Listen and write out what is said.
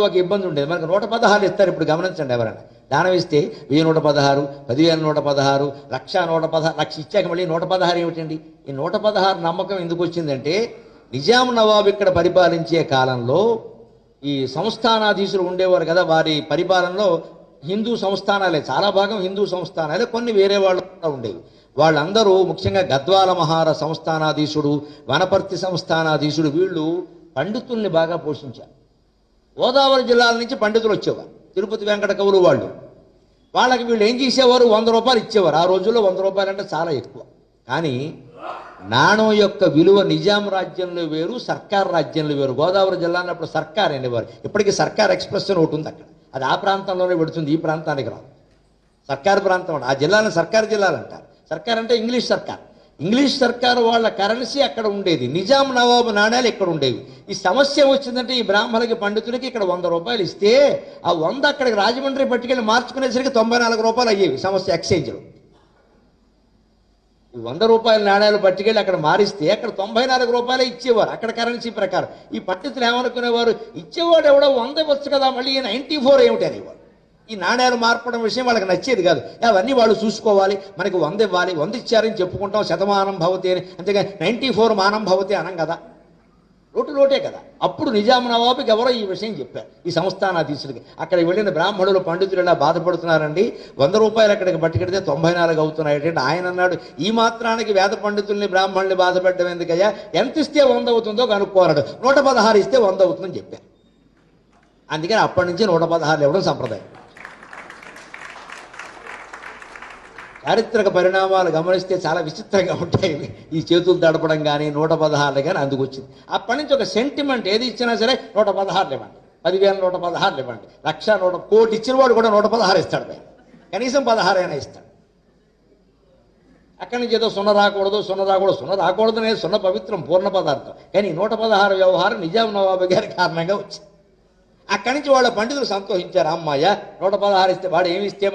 ఒక ఇబ్బంది ఉండేది. మనకు 116 ఇస్తారు. ఇప్పుడు గమనించండి, ఎవరైనా దానం ఇస్తే 1116, 10116, 1,116, లక్ష ఇచ్చాక మళ్ళీ 116 ఏమిటండి? ఈ 116 నమ్మకం ఎందుకు వచ్చిందంటే, నిజాం నవాబు ఇక్కడ పరిపాలించే కాలంలో ఈ సంస్థానాధీశులు ఉండేవారు కదా, వారి పరిపాలనలో హిందూ సంస్థానాలే, చాలా భాగం హిందూ సంస్థానాలే, కొన్ని వేరే వాళ్ళు ఉండేవి. వాళ్ళందరూ ముఖ్యంగా గద్వాల మహార సంస్థానాధీశుడు, వనపర్తి సంస్థానాధీశుడు, వీళ్ళు పండితుల్ని బాగా పోషించారు. గోదావరి జిల్లాల నుంచి పండితులు వచ్చేవారు, తిరుపతి వెంకట కవులు వాళ్ళు. వాళ్ళకి వీళ్ళు ఏం చేసేవారు? 100 రూపాయలు ఇచ్చేవారు. ఆ రోజుల్లో 100 రూపాయలు అంటే చాలా ఎక్కువ. కానీ నాణం యొక్క విలువ నిజాం రాజ్యంలో వేరు, సర్కార్ రాజ్యంలో వేరు. గోదావరి జిల్లా అన్నప్పుడు సర్కార్ అనేవారు. ఇప్పటికీ సర్కార్ ఎక్స్ప్రెస్ అని ఒకటి ఉంది అక్కడ, అది ఆ ప్రాంతంలోనే పెడుతుంది, ఈ ప్రాంతానికి రాదు. సర్కార్ ప్రాంతం, ఆ జిల్లాను సర్కార్ జిల్లాలు అంటారు. సర్కార్ అంటే ఇంగ్లీష్ సర్కార్. ఇంగ్లీష్ సర్కారు వాళ్ళ కరెన్సీ అక్కడ ఉండేది, నిజాం నవాబు నాణ్యాలు ఇక్కడ ఉండేవి. ఈ సమస్య వచ్చిందంటే ఈ బ్రాహ్మణులకి పండితులకి ఇక్కడ 100 రూపాయలు ఇస్తే ఆ 100 అక్కడికి రాజమండ్రి పట్టుకెళ్ళి మార్చుకునేసరికి 94 రూపాయలు అయ్యేవి సమస్య ఎక్స్చేంజ్లో. ఈ 100 రూపాయల నాణ్యాలు పట్టుకెళ్ళి అక్కడ మారిస్తే అక్కడ 94 రూపాయలే ఇచ్చేవారు అక్కడ కరెన్సీ ప్రకారం. ఈ పండితులు ఏమనుకునేవారు? ఇచ్చేవాడు ఎవడో 100 ఇవ్వచ్చు కదా, మళ్ళీ 94 ఏమిటి అనేవాడు. ఈ నాణ్యాలు మార్పడం విషయం వాళ్ళకి నచ్చేది కాదు. అవన్నీ వాళ్ళు చూసుకోవాలి, మనకి 100 ఇవ్వాలి, 100 ఇచ్చారని చెప్పుకుంటాం, శతమానం భవతి అని, అంతేగాని 94 మానం భవతి అనం కదా, లోటే కదా. అప్పుడు నిజాం నవాబుకి ఎవరో ఈ విషయం చెప్పారు, ఈ సంస్థానాధీశులకి. అక్కడికి వెళ్ళిన బ్రాహ్మణులు పండితులు ఇలా బాధపడుతున్నారండి, 100 రూపాయలు అక్కడికి పట్టుకెడితే 94 అవుతున్నాయి అంటే. ఆయన అన్నాడు, ఈ మాత్రానికి వేద పండితుల్ని బ్రాహ్మణుల్ని బాధపెట్టడం ఎందుకయ్యా, ఎంత ఇస్తే 100 అవుతుందో కనుక్కోరాడు, 116 ఇస్తే 100 అవుతుందని చెప్పారు. అందుకని అప్పటి నుంచి 116 ఇవ్వడం సంప్రదాయం. చారిత్రక పరిణామాలు గమనిస్తే చాలా విచిత్రంగా ఉంటాయి. ఈ చేతులు తడపడం కానీ 116 కానీ అందుకు వచ్చింది. అప్పటి నుంచి ఒక సెంటిమెంట్, ఏది ఇచ్చినా సరే 116 ఇవ్వండి, 10,000 116 ఇవ్వండి, 1,00,000 కోటి ఇచ్చిన వాడు కూడా 116 ఇస్తాడు, కనీసం 16 అయినా ఇస్తాడు. అక్కడి నుంచి ఏదో సున్న రాకూడదు అనేది సున్న పవిత్రం, పూర్ణ పదార్థం. కానీ 116 వ్యవహారం నిజాం నవాబు గారి కారణంగా వచ్చింది. అక్కడి నుంచి వాళ్ళ పండితులు సంతోషించారు, అమ్మాయ 116 ఇస్తే వాడు ఏమి ఇస్తే